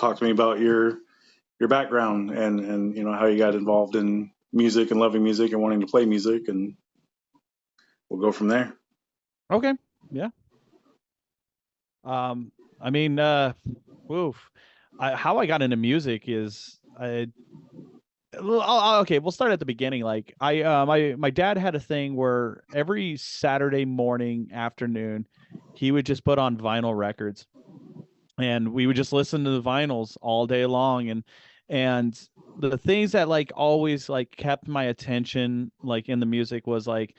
talk to me about your background and how you got involved in music and loving music and wanting to play music, and we'll go from there. Okay. Yeah. I mean, woof. How I got into music is okay, we'll start at the beginning. Like my dad had a thing where every Saturday morning, afternoon, he would just put on vinyl records, and we would just listen to the vinyls all day long. And the things that like always like kept my attention like in the music was like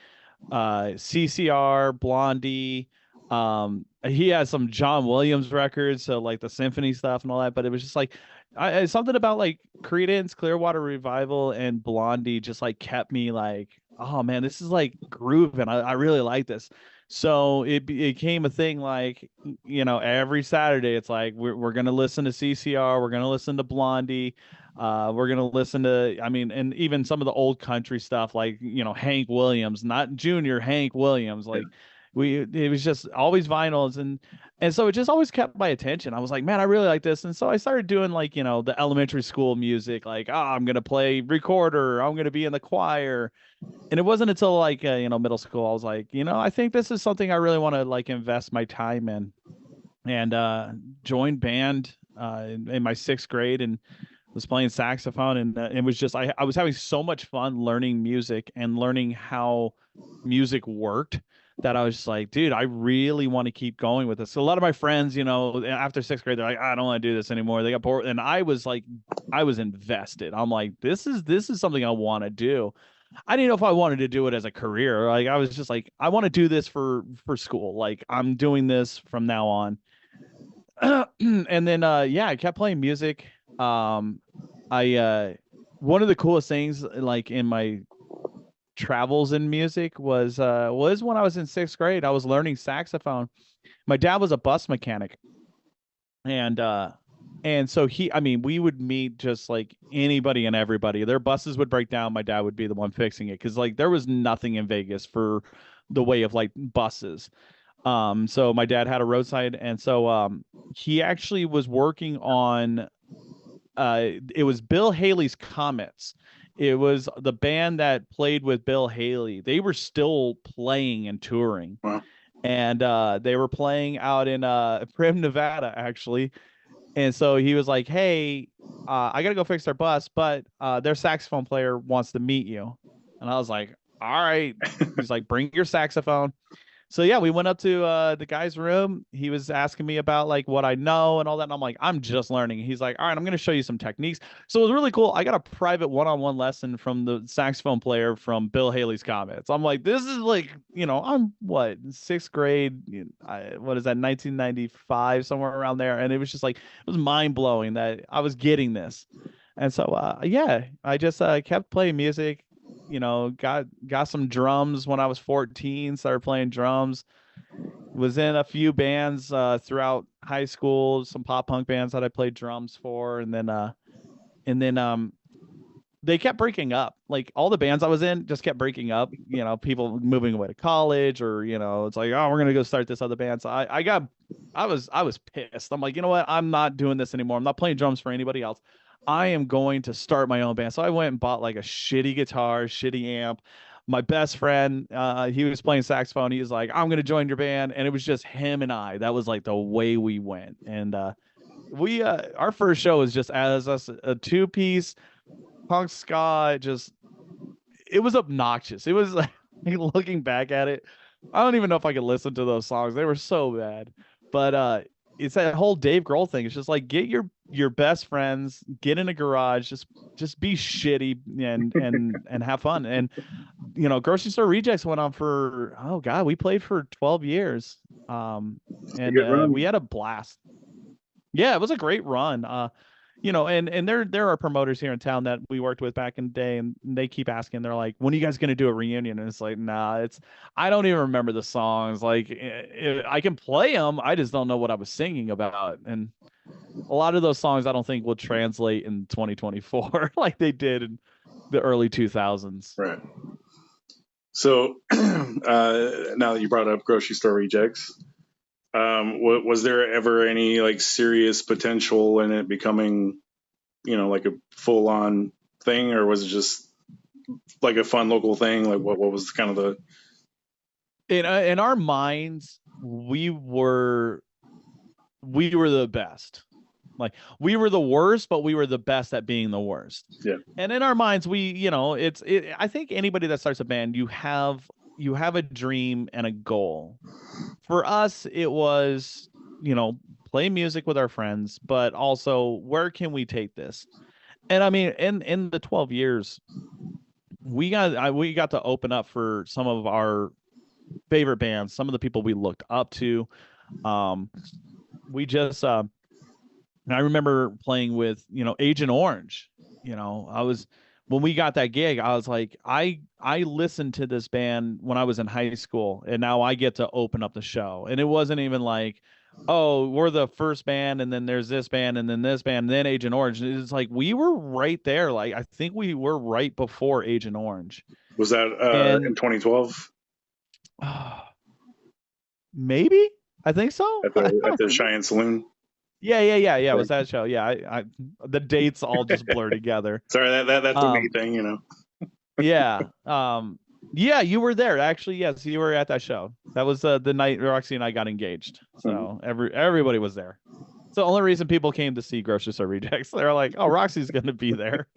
CCR, Blondie. He had some John Williams records, so like the symphony stuff and all that. But it was just like something about like Creedence, Clearwater Revival, and Blondie just like kept me like, oh man, this is like grooving. I really like this. So it became a thing like, every Saturday it's like we're gonna listen to CCR, we're gonna listen to Blondie, we're gonna listen to, I mean, and even some of the old country stuff like Hank Williams, not Junior, Hank Williams. Like it was just always vinyls, and so it just always kept my attention. I was like, man, I really like this, and so I started doing like the elementary school music, like I'm gonna play recorder, I'm gonna be in the choir. And it wasn't until like middle school I was like, I think this is something I really want to like invest my time in, and joined band in my sixth grade and was playing saxophone, and it was just I was having so much fun learning music and learning how music worked that I was just like, dude, I really want to keep going with this. So a lot of my friends, after sixth grade, they're like, I don't want to do this anymore. They got bored, and I was like, I was invested. I'm like, this is something I want to do. I didn't know if I wanted to do it as a career. Like I was just like, I want to do this for school. Like I'm doing this from now on. And then yeah, I kept playing music. I One of the coolest things like in my travels in music was when I was in sixth grade. I was learning saxophone. My dad was a bus mechanic, and so I mean, we would meet just like anybody and everybody. Their buses would break down, my dad would be the one fixing it, because like there was nothing in Vegas for the way of like buses. So my dad had a roadside, and so he actually was working on it was Bill Haley's Comets. It was the band that played with Bill Haley. They were still playing and touring. Wow. And they were playing out in Prim, Nevada, actually. And so he was like, "Hey, I gotta go fix their bus, but their saxophone player wants to meet you." And I was like, "All right." He's like, "Bring your saxophone." So yeah, we went up to the guy's room. He was asking me about like what I know and all that, and I'm like, "I'm just learning." He's like, "All right, I'm gonna show you some techniques." So it was really cool. I got a private one-on-one lesson from the saxophone player from Bill Haley's Comets. I'm like, this is like, I'm what, sixth grade? What is that, 1995, somewhere around there? And it was just like, it was mind blowing that I was getting this. And so yeah, I just kept playing music. Got some drums when I was 14, started playing drums. Was in a few bands throughout high school, some pop punk bands that I played drums for, and then they kept breaking up. Like all the bands I was in just kept breaking up. People moving away to college, or it's like, oh, we're gonna go start this other band. So I was pissed. I'm like, you know what? I'm not doing this anymore. I'm not playing drums for anybody else. I am going to start my own band. So I went and bought like a shitty guitar, shitty amp. My best friend, he was playing saxophone. He was like, I'm going to join your band. And it was just him and I. That was like the way we went. And our first show was just as us, a two-piece punk ska. It was obnoxious. It was like, looking back at it, I don't even know if I could listen to those songs. They were so bad. But it's that whole Dave Grohl thing. It's just like, get your best friends, get in a garage, just be shitty and have fun. And Grocery Store Rejects went on for, oh god, we played for 12 years. And we had a blast. Yeah, it was a great run. And there are promoters here in town that we worked with back in the day, and they keep asking. They're like, "When are you guys gonna do a reunion?" And it's like, nah, I don't even remember the songs. Like, I can play them, I just don't know what I was singing about. And a lot of those songs I don't think will translate in 2024 like they did in the early 2000s. Right. So now that you brought up Grocery Store Rejects, Was there ever any like serious potential in it becoming, like a full on thing, or was it just like a fun local thing? Like what was kind of the In our minds, we were the best. Like, we were the worst, but we were the best at being the worst. Yeah. And in our minds, I think anybody that starts a band, you have a dream and a goal. For us, it was, play music with our friends, but also, where can we take this? And I mean, in the 12 years, we got to open up for some of our favorite bands, some of the people we looked up to. We just I remember playing with, Agent Orange. I was when we got that gig, I was like, I listened to this band when I was in high school, and now I get to open up the show. And it wasn't even like, oh, we're the first band, and then there's this band, and then this band, and then Agent Orange. It's like we were right there. Like, I think we were right before Agent Orange. Was that And in 2012 maybe, I think so. at the Cheyenne Saloon? Yeah. Was that show? Yeah, I the dates all just blur together. Sorry, that's the main thing, Yeah. Yeah, you were there. Actually, yes, you were at that show. That was the night Roxy and I got engaged. So everybody was there. It's the only reason people came to see Grocery Store Rejects. They're like, oh, Roxy's gonna be there.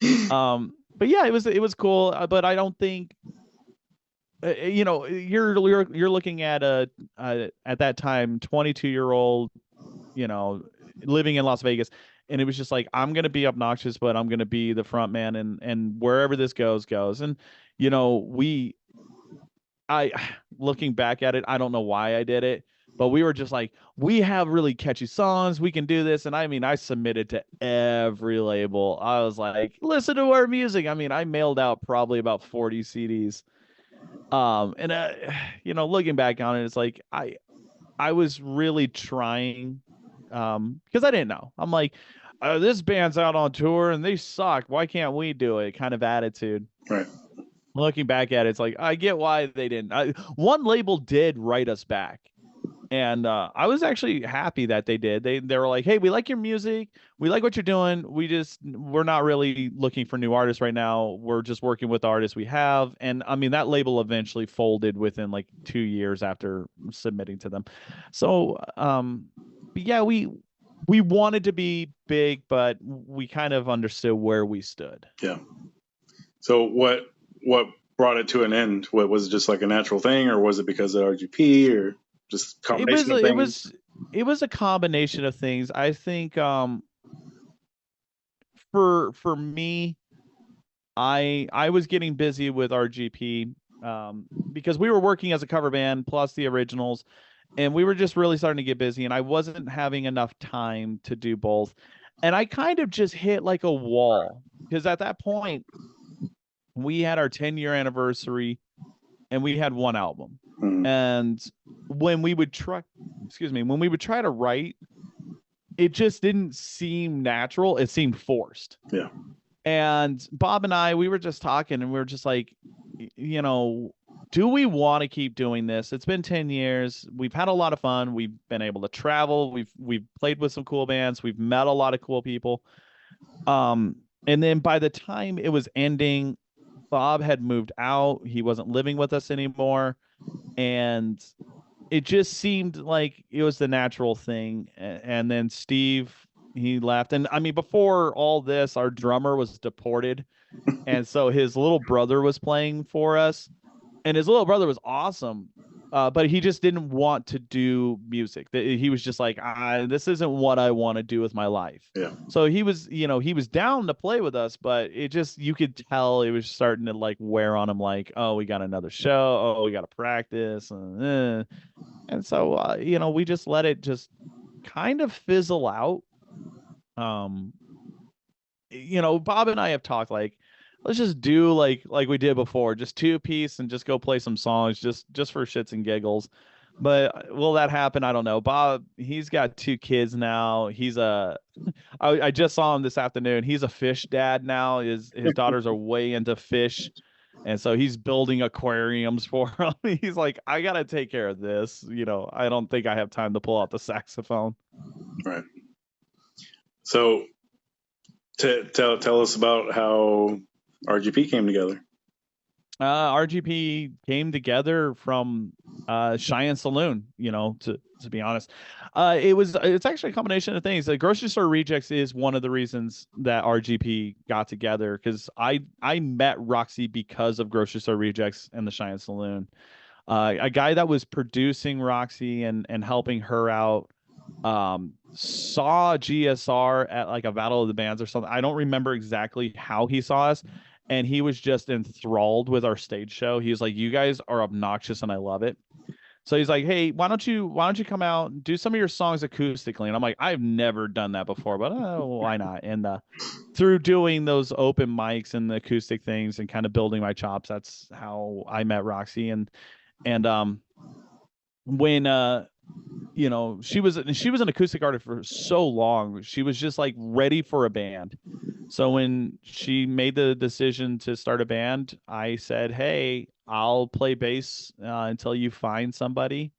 But yeah, it was cool. But I don't think you're looking at at that time 22-year-old, living in Las Vegas, and it was just like, I'm gonna be obnoxious, but I'm gonna be the front man, and wherever this goes. And I looking back at it, I don't know why I did it, but we were just like, we have really catchy songs, we can do this. And I mean, I submitted to every label. I was like, listen to our music. I mean, I mailed out probably about 40 CDs. And looking back on it, it's like I was really trying, because I didn't know. I'm like, this band's out on tour and they suck. Why can't we do it? Kind of attitude. Right. Looking back at it, it's like, I get why they didn't. One label did write us back, and I was actually happy that they did. They were like, hey, we like your music, we like what you're doing. We're not really looking for new artists right now. We're just working with the artists we have. And I mean, that label eventually folded within like 2 years after submitting to them. So yeah, we wanted to be big, but we kind of understood where we stood. Yeah. So what brought it to an end? What was it, just like a natural thing, or was it because of RGP, or just combination of things? It was a combination of things. I think for me, I was getting busy with RGP because we were working as a cover band plus the originals, and we were just really starting to get busy, and I wasn't having enough time to do both. And I kind of just hit like a wall, because at that point we had our 10-year anniversary and we had one album. And when we would try to write, it just didn't seem natural. It seemed forced. Yeah. And Bob and I, we were just talking, and we were just like, do we want to keep doing this? It's been 10 years. We've had a lot of fun. We've been able to travel. We've played with some cool bands. We've met a lot of cool people. And then by the time it was ending, Bob had moved out. He wasn't living with us anymore. And it just seemed like it was the natural thing. And then Steve, he left. And I mean, before all this, our drummer was deported. And so his little brother was playing for us. And his little brother was awesome. But he just didn't want to do music. He was just like, this isn't what I want to do with my life. Yeah. So he was down to play with us, but you could tell it was starting to like wear on him. Like, oh, we got another show. Oh, we got to practice. And so, we just let it just kind of fizzle out. Bob and I have talked like, let's just do like we did before, just 2-piece and just go play some songs just for shits and giggles. But will that happen? I don't know. Bob, he's got 2 kids now. I just saw him this afternoon. He's a fish dad now. His daughters are way into fish. And so he's building aquariums for him. He's like, I gotta take care of this. I don't think I have time to pull out the saxophone. Right. So tell us about how RGP came together. RGP came together from Cheyenne Saloon, to be honest. It's actually a combination of things. Grocery Store Rejects is one of the reasons that RGP got together, because I met Roxy because of Grocery Store Rejects and the Cheyenne Saloon. A guy that was producing Roxy and helping her out saw GSR at like a Battle of the Bands or something. I don't remember exactly how he saw us, and he was just enthralled with our stage show. He was like, "You guys are obnoxious and I love it." So he's like, "Hey, why don't you come out and do some of your songs acoustically?" And I'm like, "I've never done that before, but why not?" And through doing those open mics and the acoustic things and kind of building my chops, that's how I met Roxy. And when she was an acoustic artist for so long, she was just like ready for a band. So when she made the decision to start a band, I said, "Hey, I'll play bass until you find somebody."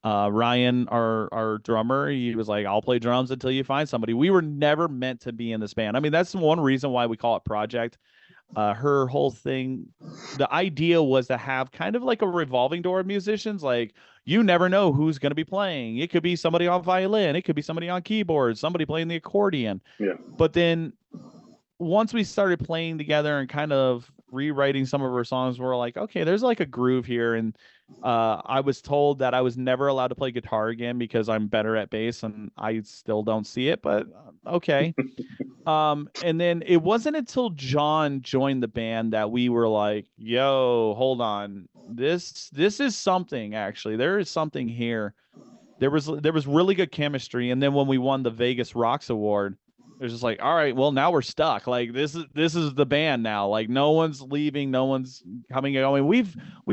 Ryan, our drummer, he was like, "I'll play drums until you find somebody." We were never meant to be in this band. I mean, that's one reason why we call it Project. Her whole thing, the idea was to have kind of like a revolving door of musicians. Like, you never know who's going to be playing. It could be somebody on violin, it could be somebody on keyboard, somebody playing the accordion. Yeah. But then once we started playing together and kind of rewriting some of our songs, we're like, okay, there's like a groove here. And I was told that I was never allowed to play guitar again because I'm better at bass, and I still don't see it, but okay. And then it wasn't until John joined the band that we were like, yo, hold on. This is something. Actually, there is something here. There was really good chemistry. And then when we won the Vegas Rocks Award, it was just like, all right, well, now we're stuck. Like, this is the band now. Like, no one's leaving, no one's coming and going. We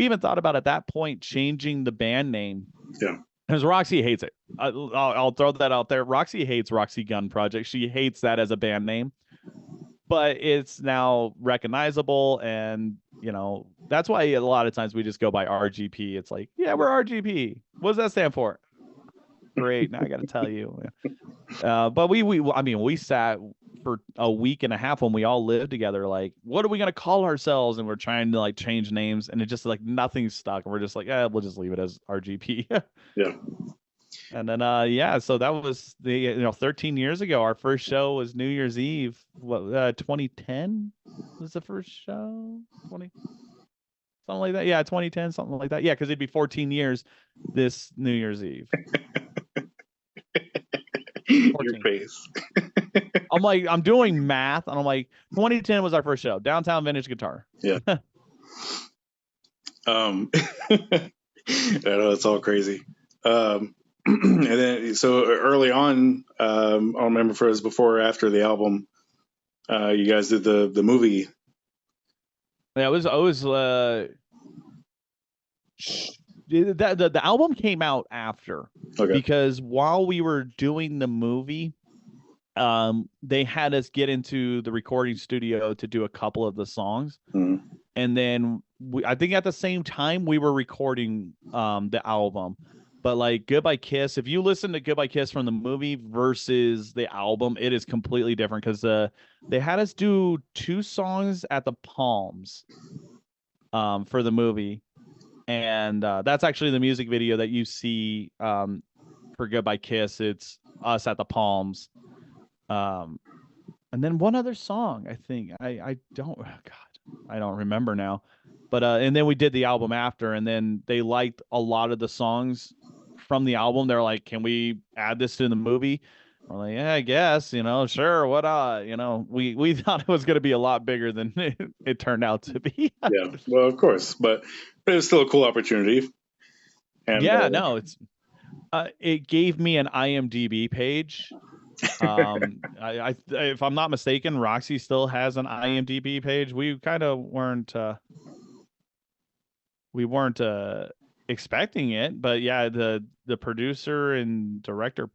even thought about at that point changing the band name. Yeah. Because Roxy hates it. I'll throw that out there. Roxy hates Roxy Gunn Project. She hates that as a band name, but it's now recognizable, and that's why a lot of times we just go by RGP. It's like, yeah, we're RGP. What does that stand for? Great. Now I got to tell you. But we sat for a week and a half when we all lived together. Like, what are we gonna call ourselves? And we're trying to like change names, and it just like nothing's stuck. And we're just like, yeah, we'll just leave it as RGP. Yeah. And then so that was the 13 years ago. Our first show was New Year's Eve. What 2010 was the first show? 20 something like that. Yeah, 2010, something like that. Yeah, because it'd be 14 years this New Year's Eve. Your face. I'm like, I'm doing math, and I'm like, 2010 was our first show, Downtown Vintage Guitar. Yeah. I know it's all crazy. And then so early on, I don't remember if it was before or after the album, you guys did the movie. Yeah, it was the album came out after. Okay. Because while we were doing the movie, they had us get into the recording studio to do a couple of the songs. Mm-hmm. And then I think at the same time we were recording the album. But like Goodbye Kiss, if you listen to Goodbye Kiss from the movie versus the album, it is completely different, because they had us do 2 songs at the Palms for the movie. And that's actually the music video that you see for Goodbye Kiss. It's us at the Palms. And then one other song, I think. I don't, God, I don't remember now. But and then we did the album after, and then they liked a lot of the songs from the album. They're like, "Can we add this to the movie?" We're like, "Yeah, I guess, sure, what we thought it was going to be a lot bigger than it turned out to be." Yeah, well, of course, but it was still a cool opportunity. And yeah, no, it gave me an IMDb page. If I'm not mistaken, Roxy still has an IMDb page. We kind of weren't expecting it, but yeah, the producer and director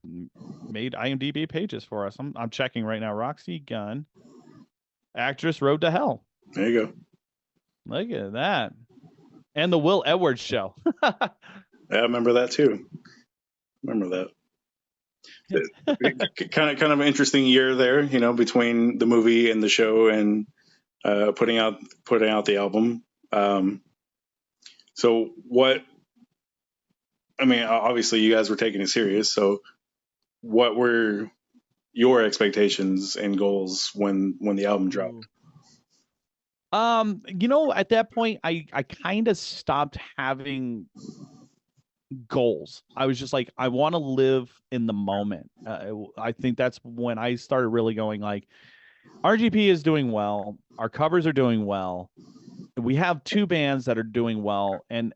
made IMDb pages for us. I'm checking right now. Roxy Gunn, actress, Road to Hell. There you go. Look at that. And the Will Edwards show. Yeah, I remember that too. Remember that. Kind of an interesting year there, between the movie and the show and putting out the album. So what? I mean, obviously you guys were taking it serious. So what were your expectations and goals when the album dropped? At that point, I kind of stopped having goals. I was just like, I want to live in the moment. I think that's when I started really going like, RGP is doing well. Our covers are doing well. We have two bands that are doing well, and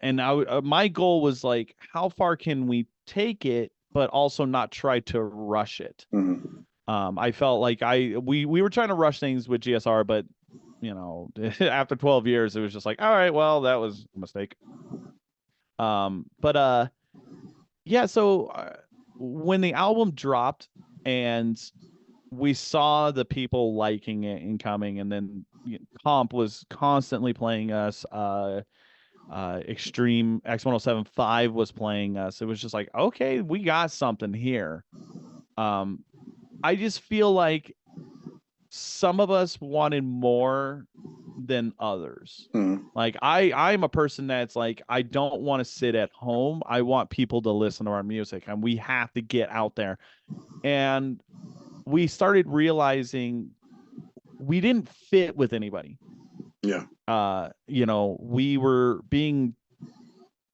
my goal was like, how far can we take it, but also not try to rush it. Mm-hmm. I felt like we were trying to rush things with GSR, but after 12 years, it was just like, all right, well, that was a mistake. But yeah. So when the album dropped and we saw the people liking it and coming, and then Comp was constantly playing us. Extreme X1075 was playing us. It was just like, okay, we got something here. I just feel like some of us wanted more than others. Mm-hmm. Like I'm a person that's like, I don't want to sit at home. I want people to listen to our music, and we have to get out there. And we started realizing we didn't fit with anybody. Yeah. We were being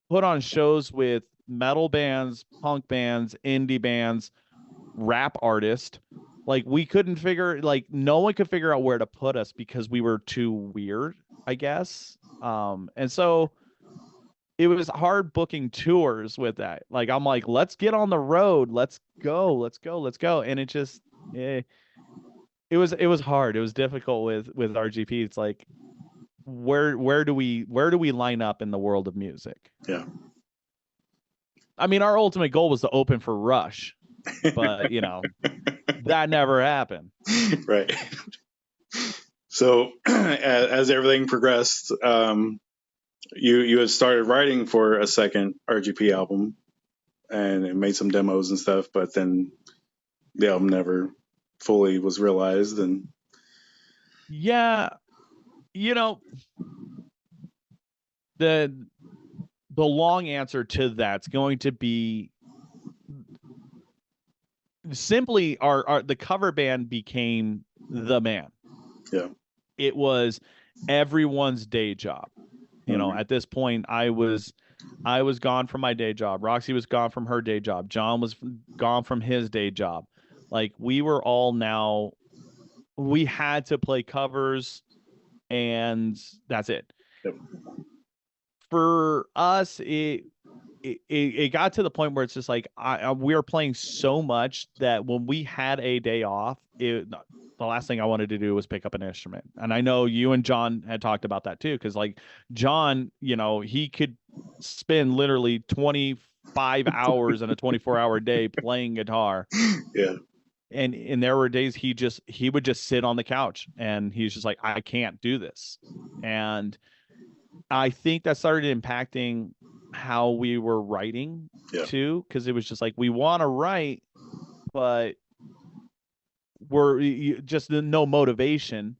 put on shows with metal bands, punk bands, indie bands, rap artists. Like we couldn't no one could figure out where to put us because we were too weird, I guess. And so it was hard booking tours with that. Like I'm like, let's get on the road, let's go. And it just it was hard. It was difficult with RGP. It's like, where do we line up in the world of music? Yeah. I mean, our ultimate goal was to open for Rush, but that never happened. Right. So as everything progressed, you had started writing for a second RGP album and it made some demos and stuff, but then the album never fully was realized. And yeah, the long answer to that's going to be simply the cover band became the man. Yeah. It was everyone's day job. At this point, I was gone from my day job. Roxy was gone from her day job. John was gone from his day job. Like we were all now, we had to play covers, and that's it. Yep. For us, it got to the point where it's just like we were playing so much that when we had a day off, the last thing I wanted to do was pick up an instrument. And I know you and John had talked about that too, because like John, he could spend literally 25 hours in a 24-hour day playing guitar. Yeah. And there were days he would just sit on the couch and he's just like, I can't do this. And I think that started impacting how we were writing too, because it was just like, we want to write, but we're just no motivation.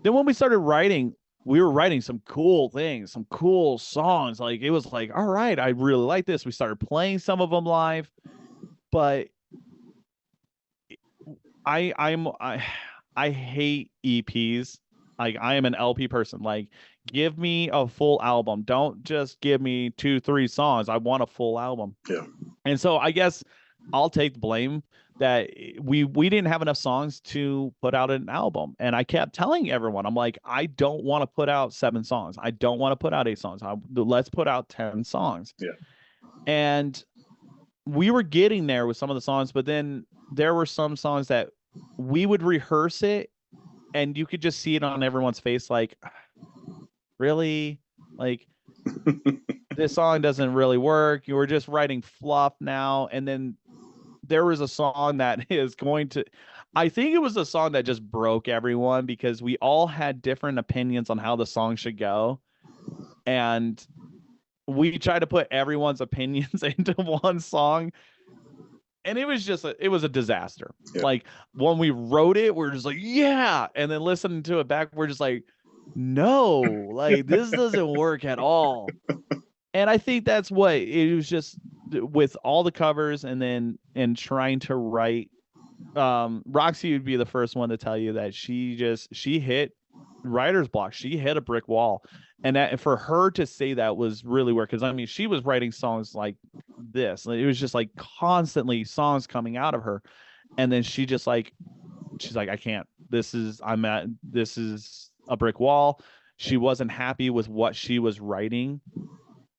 Then when we started writing, we were writing some cool things, some cool songs. Like it was like, all right, I really like this. We started playing some of them live, but I hate EPs. Like I am an LP person. Like give me a full album. Don't just give me 2-3 songs. I want a full album. Yeah. And so I guess I'll take the blame that we didn't have enough songs to put out an album. And I kept telling everyone, I'm like, I don't want to put out 7 songs. I don't want to put out 8 songs. Let's put out 10 songs. Yeah. And we were getting there with some of the songs, but then there were some songs that we would rehearse it and you could just see it on everyone's face. Like, really? Like this song doesn't really work. You were just writing fluff now. And then there was a song that is going to, I think it was a song that just broke everyone because we all had different opinions on how the song should go. And we tried to put everyone's opinions into one song. And it was just it was a disaster. Yeah. Like when we wrote it, we're just like, yeah. And then listening to it back, we're just like, no, like this doesn't work at all. And I think that's what it was, just with all the covers and trying to write. Roxy would be the first one to tell you that she hit writer's block. She hit a brick wall. And that, for her to say that was really weird, because I mean, she was writing songs like this. It was just like constantly songs coming out of her. And then she's like, I can't. This is a brick wall. She wasn't happy with what she was writing.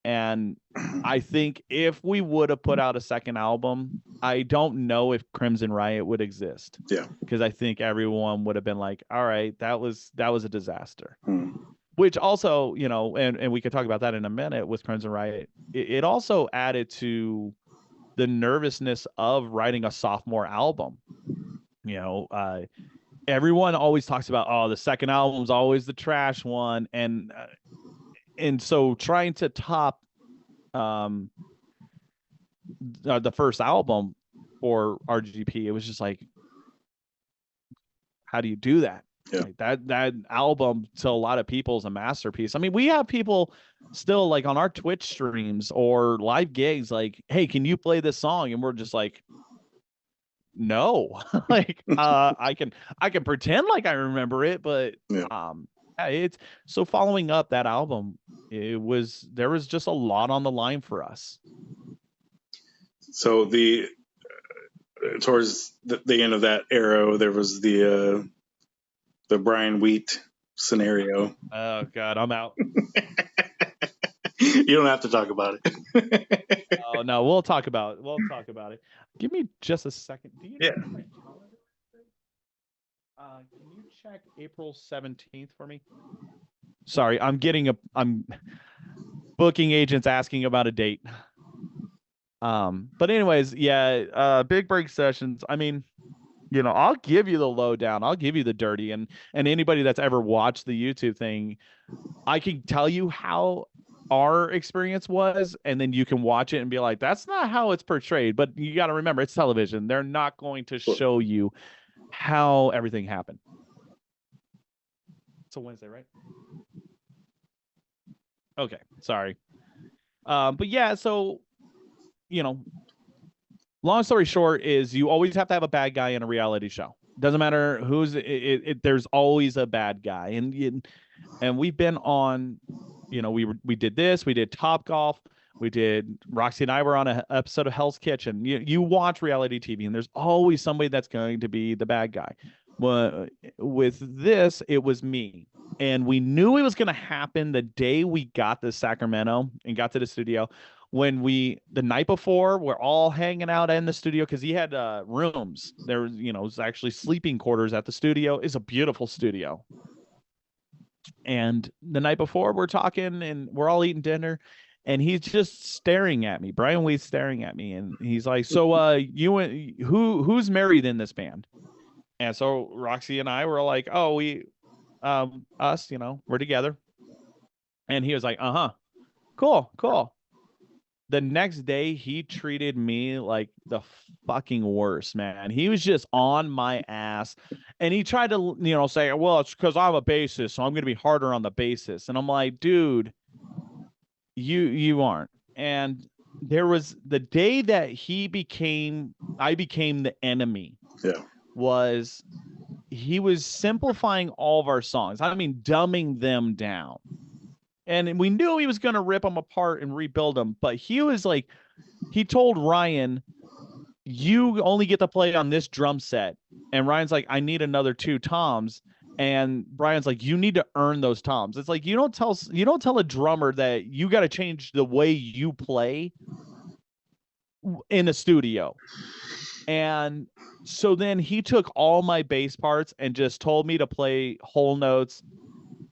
And I think if we would have put out a second album, I don't know if Crimson Riot would exist. Yeah. Because I think everyone would have been like, all right, that was a disaster. Hmm. Which also, you know, and we could talk about that in a minute with Crimson Riot. It also added to the nervousness of writing a sophomore album. You know, everyone always talks about, oh, the second album's always the trash one. And so trying to top the first album for RGP, it was just like, how do you do that? Yeah. Like that album to a lot of people is a masterpiece. I mean, we have people still like on our Twitch streams or live gigs like, hey, can you play this song? And we're just like, no. Like I can pretend like I remember it, but Yeah. it's so following up that album, there was just a lot on the line for us. So towards the end of that era, there was the Brian Wheat scenario. Oh God, I'm out. You don't have to talk about it. Oh no, we'll talk about it. Give me just a second. Do you Yeah. know my calendar? Can you check April 17th for me? Sorry, I'm booking agents asking about a date. But anyways, yeah, Big Break Sessions. I mean, you know, I'll give you the lowdown. I'll give you the dirty, and anybody that's ever watched the YouTube thing, I can tell you how our experience was, and then you can watch it and be like, that's not how it's portrayed. But you got to remember, it's television. They're not going to show you how everything happened. It's a Wednesday, right? Okay, sorry. But yeah, so, you know, long story short is you always have to have a bad guy in a reality show. Doesn't matter who's there's always a bad guy. And we've been on, you know, we did this, we did Top Golf, we did Roxy and I were on an episode of Hell's Kitchen. You watch reality TV and there's always somebody that's going to be the bad guy. Well, with this, it was me. And we knew it was going to happen the day we got to Sacramento and got to the studio. When the night before, we're all hanging out in the studio because he had rooms. There was, you know, it was actually sleeping quarters at the studio. It's a beautiful studio. And the night before, we're talking and we're all eating dinner, and he's just staring at me. Brian Wheat's staring at me, and he's like, "So, who's married in this band?" And so Roxy and I were like, "Oh, us, you know, we're together." And he was like, "Uh-huh, cool." The next day, he treated me like the fucking worst, man. He was just on my ass. And he tried to, you know, say, well, it's because I'm a bassist, so I'm going to be harder on the bassist. And I'm like, dude, you aren't. And there was the day that I became the enemy. Yeah. He was simplifying all of our songs. I mean, dumbing them down. And we knew he was going to rip them apart and rebuild them. But he was like, he told Ryan, you only get to play on this drum set. And Ryan's like, I need another 2 toms. And Brian's like, you need to earn those toms. It's like, you don't tell a drummer that you got to change the way you play in a studio. And so then he took all my bass parts and just told me to play whole notes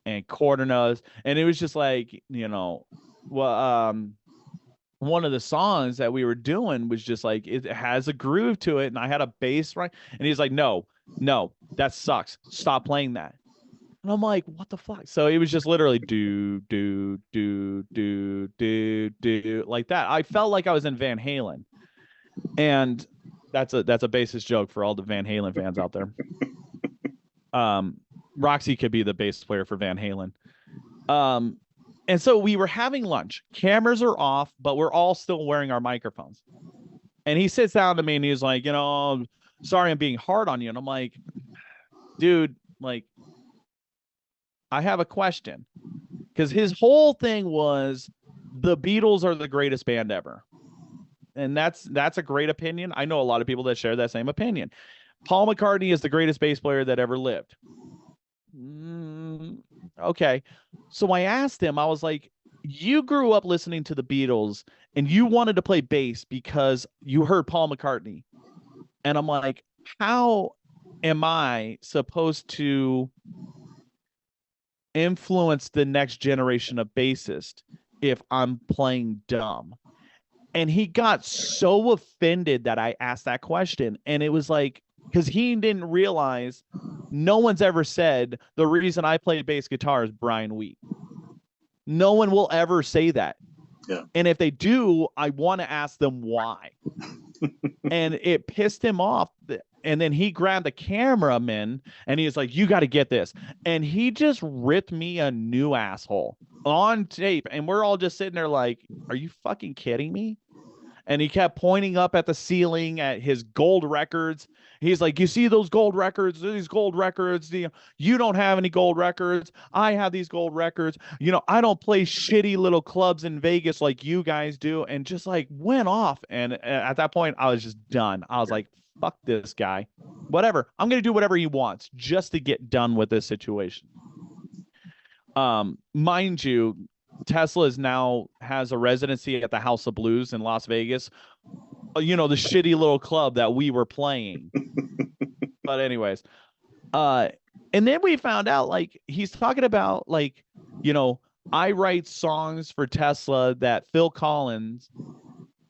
and quarter notes. And it was just like, you know, well, one of the songs that we were doing was just like, it has a groove to it. And I had a bass, right? And he's like, no, no, that sucks. Stop playing that. And I'm like, what the fuck? So it was just literally do like that. I felt like I was in Van Halen. And that's a bassist joke for all the Van Halen fans out there. Roxy could be the bass player for Van Halen. And so we were having lunch. Cameras are off, but we're all still wearing our microphones. And he sits down to me and he's like, sorry I'm being hard on you. And I'm like, dude, like, I have a question. Because his whole thing was the Beatles are the greatest band ever. And that's a great opinion. I know a lot of people that share that same opinion. Paul McCartney is the greatest bass player that ever lived. Okay. So I asked him, I was like, you grew up listening to the Beatles and you wanted to play bass because you heard Paul McCartney. And I'm like, how am I supposed to influence the next generation of bassists if I'm playing dumb? And he got so offended that I asked that question. And it was like, because he didn't realize no one's ever said the reason I play bass guitar is Brian Wheat. No one will ever say that. Yeah. And if they do, I want to ask them why. And it pissed him off. And then he grabbed the cameraman and he was like, you got to get this. And he just ripped me a new asshole on tape. And we're all just sitting there like, are you fucking kidding me? And he kept pointing up at the ceiling at his gold records. He's like, you see those gold records, these gold records, you don't have any gold records. I have these gold records. I don't play shitty little clubs in Vegas like you guys do. And just like went off. And at that point, I was just done. I was like, fuck this guy. Whatever. I'm going to do whatever he wants just to get done with this situation. Mind you, Tesla now has a residency at the House of Blues in Las Vegas. The shitty little club that we were playing. But anyways, and then we found out like he's talking about like, I write songs for Tesla that Phil Collins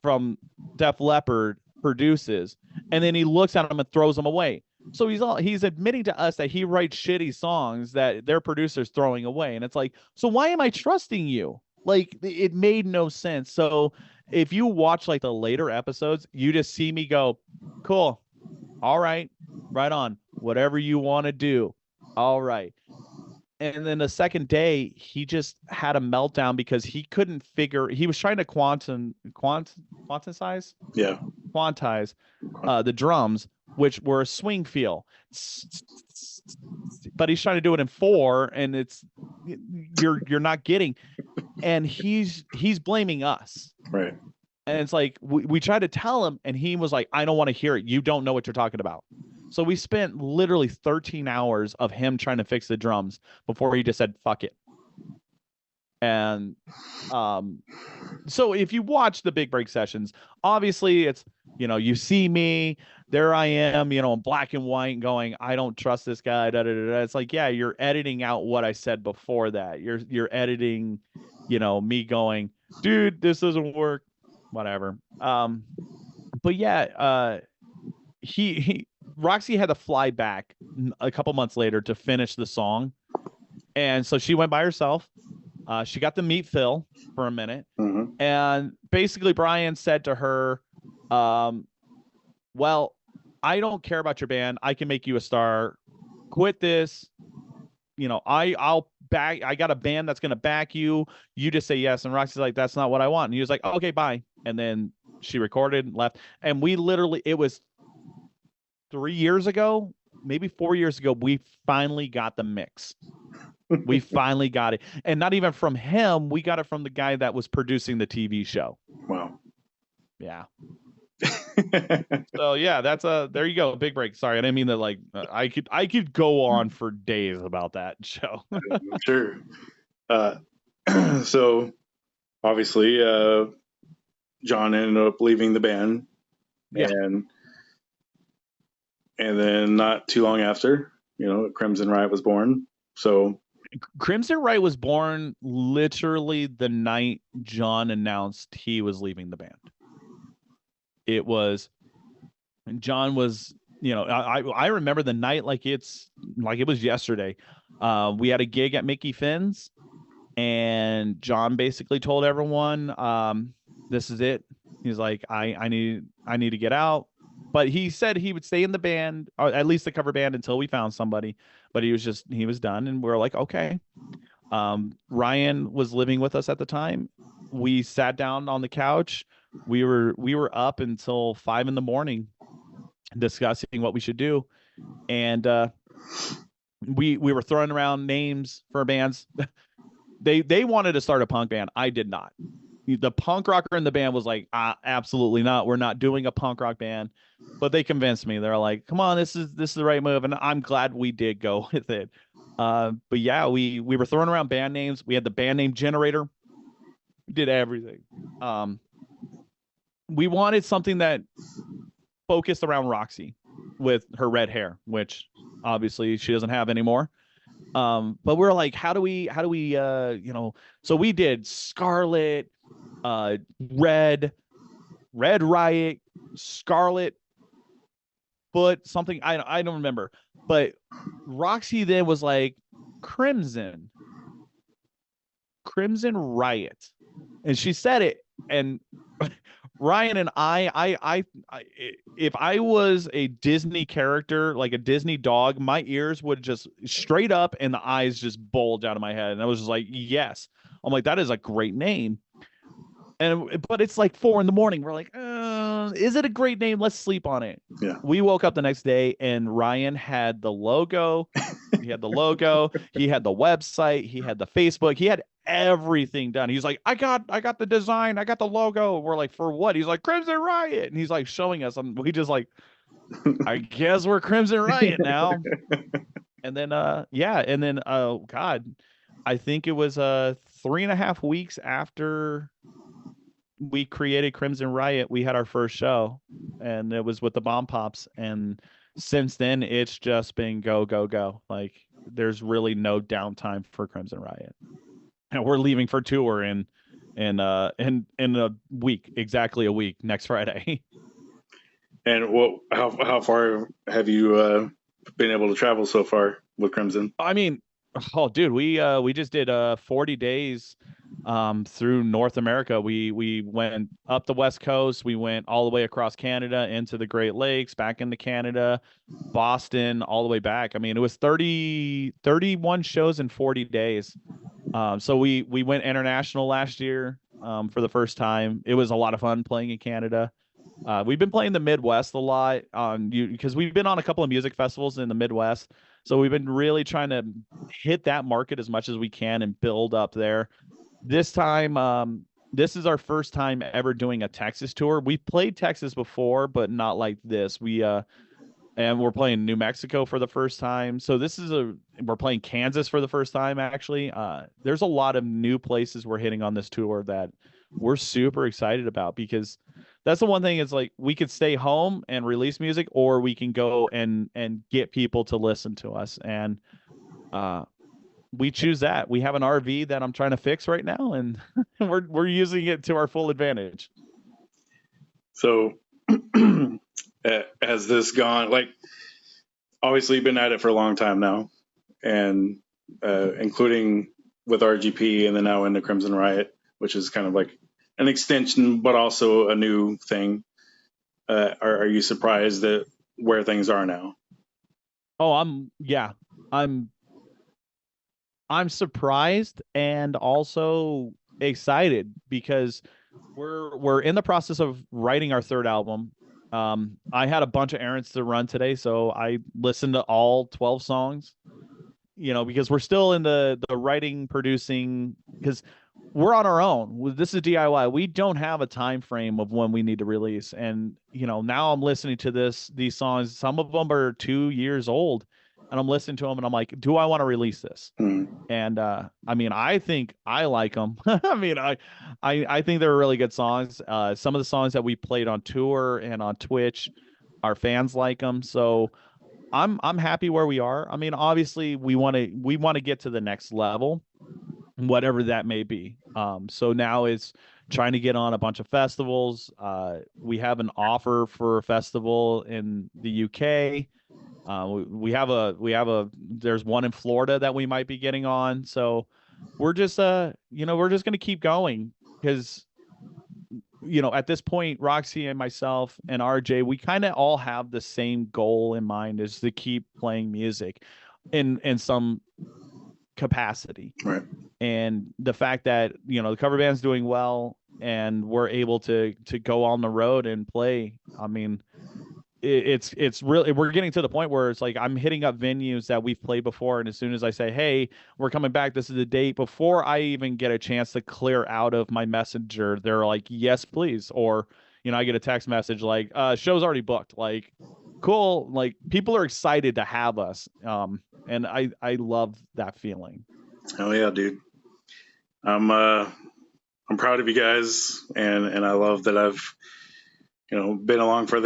from Def Leppard produces, and then he looks at them and throws them away. So he's admitting to us that he writes shitty songs that their producer's throwing away. And it's like, so why am I trusting you? Like, it made no sense. So if you watch like the later episodes, you just see me go, cool. All right. Right on. Whatever you want to do. All right. And then the second day, he just had a meltdown because he couldn't he was trying to quantize the drums, which were a swing feel, but he's trying to do it in 4, and you're not getting, and he's blaming us, right? And it's like we tried to tell him, and he was like, I don't want to hear it. You don't know what you're talking about. So we spent literally 13 hours of him trying to fix the drums before he just said fuck it. And so if you watch the Big Break sessions, obviously it's, you see me, there I am, in black and white going, I don't trust this guy. Da, da, da, da. It's like, yeah, you're editing out what I said before that. You're editing, me going, dude, this doesn't work, whatever. But yeah, Roxy had to fly back a couple months later to finish the song. And so she went by herself. She got to meet Phil for a minute. Mm-hmm. And basically Brian said to her, well, I don't care about your band. I can make you a star. Quit this. I'll back. I got a band that's going to back you. You just say yes. And Roxy's like, that's not what I want. And he was like, okay, bye. And then she recorded and left. And it was 3 years ago, maybe 4 years ago, we finally got the mix. We finally got it. And not even from him. We got it from the guy that was producing the TV show. Wow. Yeah. So yeah, there you go. Big Break. Sorry, I didn't mean that. Like, I could go on for days about that show. Sure. So obviously, John ended up leaving the band. Yeah. And then not too long after, Crimson Riot was born. So Crimson Riot was born literally the night John announced he was leaving the band. John was I remember the night like it was yesterday. We had a gig at Mickey Finn's, and John basically told everyone, this is it. He's like, I need to get out. But he said he would stay in the band, or at least the cover band, until we found somebody. But he was done, and we are like, okay. Ryan was living with us at the time. We sat down on the couch. We were up until 5 in the morning discussing what we should do, and we were throwing around names for bands. They wanted to start a punk band. I did not. The punk rocker in the band was like, absolutely not. We're not doing a punk rock band. But they convinced me. They're like, come on, this is the right move, and I'm glad we did go with it. But yeah, we were throwing around band names. We had the band name generator. We did everything. We wanted something that focused around Roxy with her red hair, which obviously she doesn't have anymore. But we're like, how do we so we did Scarlet, Red Riot, Scarlet Foot, something I don't remember. But Roxy then was like Crimson Riot, and she said it, and Ryan and I, if I was a Disney character, like a Disney dog, my ears would just straight up and the eyes just bulge out of my head. And I was just like, yes. I'm like, that is a great name. But it's like 4 in the morning. We're like, is it a great name? Let's sleep on it. Yeah. We woke up the next day and Ryan had the logo. He had the logo. He had the website. He had the Facebook. He had everything done. He's like, I got the design. I got the logo. We're like, for what? He's like, Crimson Riot. And he's like showing us. And we just like, I guess we're Crimson Riot now. And then, And then, oh God, I think it was 3.5 weeks after we created Crimson Riot, we had our first show, and it was with the Bomb Pops. And since then, it's just been go, go, go. Like, there's really no downtime for Crimson Riot. And we're leaving for tour in a week, exactly a week, next Friday. And how far have you been able to travel so far with Crimson? I mean, oh, dude, we just did 40 days through North America. We went up the West Coast. We went all the way across Canada into the Great Lakes, back into Canada, Boston, all the way back. I mean, it was 31 shows in 40 days. So we went international last year for the first time. It was a lot of fun playing in Canada. We've been playing the Midwest a lot because we've been on a couple of music festivals in the Midwest. So we've been really trying to hit that market as much as we can and build up there. This time, this is our first time ever doing a Texas tour. We played Texas before, but not like this. And we're playing New Mexico for the first time. So we're playing Kansas for the first time, actually. There's a lot of new places we're hitting on this tour that we're super excited about, because that's the one thing is like we could stay home and release music, or we can go and get people to listen to us. And we choose that. We have an RV that I'm trying to fix right now, and we're using it to our full advantage. So has this gone, like, obviously you've been at it for a long time now, and including with RGP and then now into Crimson Riot, which is kind of like an extension, but also a new thing. Are you surprised at where things are now? Oh, I'm surprised and also excited, because we're in the process of writing our third album. I had a bunch of errands to run today, so I listened to all 12 songs, because we're still in the writing, producing, because we're on our own. This is DIY. We don't have a time frame of when we need to release. And, now I'm listening to these songs. Some of them are 2 years old, and I'm listening to them and I'm like, do I want to release this? And I mean, I think I like them. I mean, I think they're really good songs. Some of the songs that we played on tour and on Twitch, our fans like them. So I'm happy where we are. I mean, obviously we want to get to the next level, whatever that may be. So now it's trying to get on a bunch of festivals. We have an offer for a festival in the UK. There's one in Florida that we might be getting on. So we're just we're just gonna keep going because at this point, Roxy and myself and RJ, we kind of all have the same goal in mind, is to keep playing music in some capacity. Right. And the fact that the cover band's doing well and we're able to go on the road and play, I mean, it's really, we're getting to the point where it's like I'm hitting up venues that we've played before, and as soon as I say, hey, we're coming back, this is the date, before I even get a chance to clear out of my messenger, they're like, yes please. Or I get a text message like, show's already booked. Like, cool. Like, people are excited to have us, and I love that feeling. Oh yeah, dude. I'm proud of you guys, and I love that I've been along for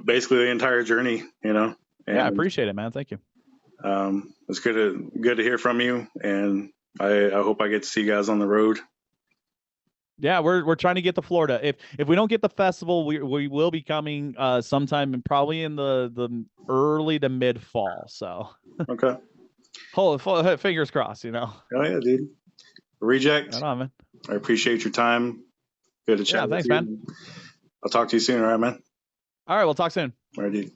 basically the entire journey. And, Yeah, I appreciate it, man. Thank you. It's good to hear from you, and I hope I get to see you guys on the road. Yeah, we're trying to get to Florida. If we don't get the festival, we will be coming sometime probably in the early to mid fall. So Okay. Fingers crossed. Oh yeah, dude. Reject. Right on, man. I appreciate your time. Good to chat with thanks, you. man. I'll talk to you soon. All right, man. All right, we'll talk soon. All right, dude.